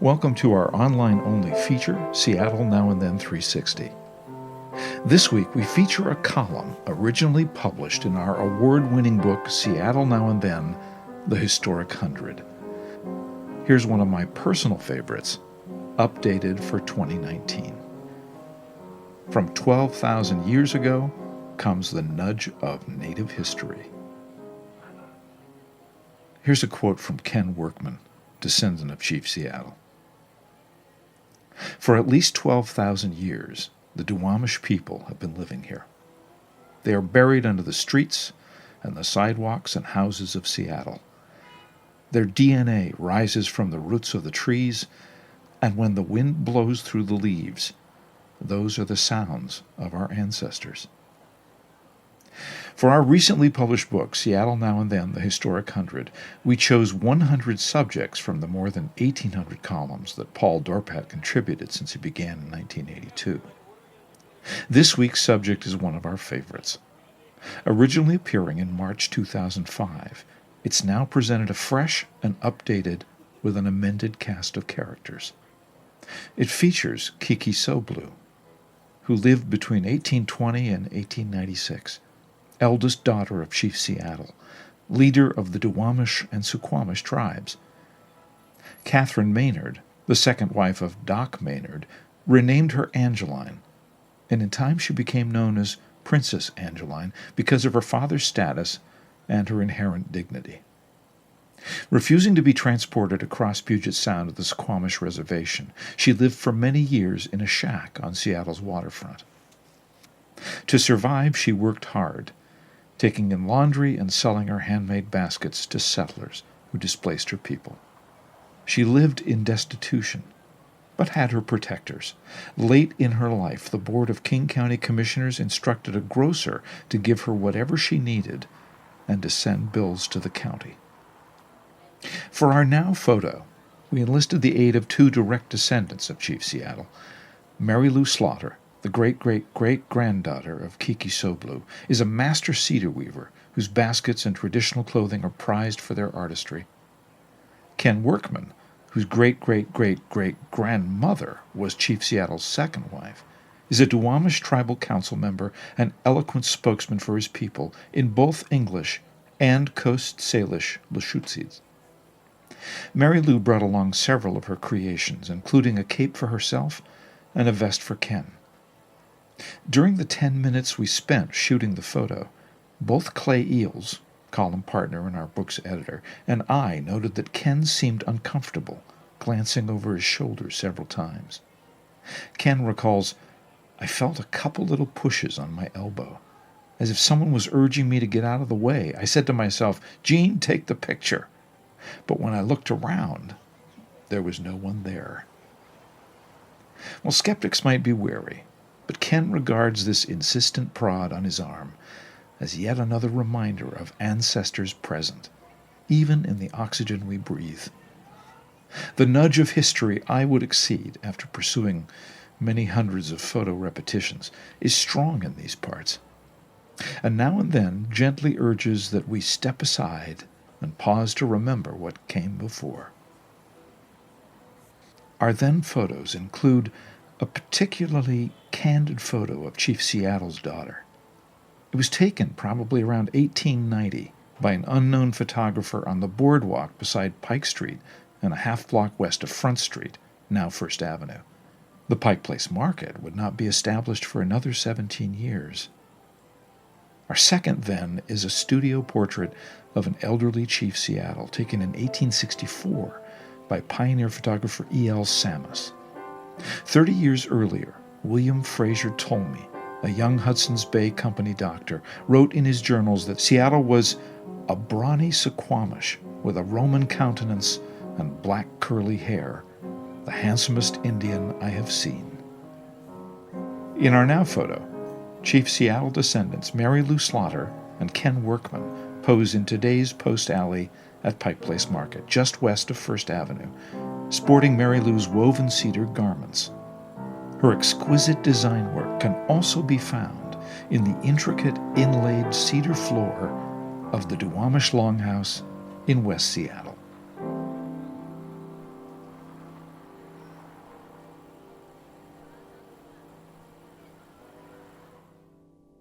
Welcome to our online-only feature, Seattle Now and Then 360. This week we feature a column originally published in our award-winning book, Seattle Now and Then, The Historic 100. Here's one of my personal favorites, updated for 2019. From 12,000 years ago comes the nudge of Native history. Here's a quote from Ken Workman, descendant of Chief Seattle. For at least 12,000 years, the Duwamish people have been living here. They are buried under the streets and the sidewalks and houses of Seattle. Their DNA rises from the roots of the trees, and when the wind blows through the leaves, those are the sounds of our ancestors. For our recently published book, Seattle Now and Then, The Historic 100, we chose 100 subjects from the more than 1,800 columns that Paul Dorpat contributed since he began in 1982. This week's subject is one of our favorites. Originally appearing in March 2005, it's now presented afresh and updated with an amended cast of characters. It features Kiki Soblu, who lived between 1820 and 1896. Eldest daughter of Chief Seattle, leader of the Duwamish and Suquamish tribes. Catherine Maynard, the second wife of Doc Maynard, renamed her Angeline, and in time she became known as Princess Angeline because of her father's status and her inherent dignity. Refusing to be transported across Puget Sound to the Suquamish Reservation, she lived for many years in a shack on Seattle's waterfront. To survive, she worked hard, taking in laundry and selling her handmade baskets to settlers who displaced her people. She lived in destitution, but had her protectors. Late in her life, the Board of King County Commissioners instructed a grocer to give her whatever she needed and to send bills to the county. For our now photo, we enlisted the aid of two direct descendants of Chief Seattle. Mary Lou Slaughter, the great-great-great-granddaughter of Kiki Soblu, is a master cedar weaver whose baskets and traditional clothing are prized for their artistry. Ken Workman, whose great-great-great-great-grandmother was Chief Seattle's second wife, is a Duwamish tribal council member and eloquent spokesman for his people in both English and Coast Salish Lushootseeds. Mary Lou brought along several of her creations, including a cape for herself and a vest for Ken. During the 10 minutes we spent shooting the photo, both Clay Eels, column partner and our book's editor, and I noted that Ken seemed uncomfortable, glancing over his shoulder several times. Ken recalls, "I felt a couple little pushes on my elbow, as if someone was urging me to get out of the way. I said to myself, 'Gene, take the picture.' But when I looked around, there was no one there." Well, skeptics might be wary, but Ken regards this insistent prod on his arm as yet another reminder of ancestors present, even in the oxygen we breathe. The nudge of history I would exceed after pursuing many hundreds of photo repetitions is strong in these parts, and now and then gently urges that we step aside and pause to remember what came before. Our then photos include a particularly candid photo of Chief Seattle's daughter. It was taken probably around 1890 by an unknown photographer on the boardwalk beside Pike Street and a half-block west of Front Street, now First Avenue. The Pike Place Market would not be established for another 17 years. Our second, then, is a studio portrait of an elderly Chief Seattle taken in 1864 by pioneer photographer E.L. Sammis. 30 years earlier, William Fraser Tolmie, a young Hudson's Bay Company doctor, wrote in his journals that Seattle was a brawny Suquamish with a Roman countenance and black curly hair, the handsomest Indian I have seen. In our now photo, Chief Seattle descendants Mary Lou Slaughter and Ken Workman pose in today's Post Alley at Pike Place Market, just west of First Avenue, sporting Mary Lou's woven cedar garments. Her exquisite design work can also be found in the intricate inlaid cedar floor of the Duwamish Longhouse in West Seattle.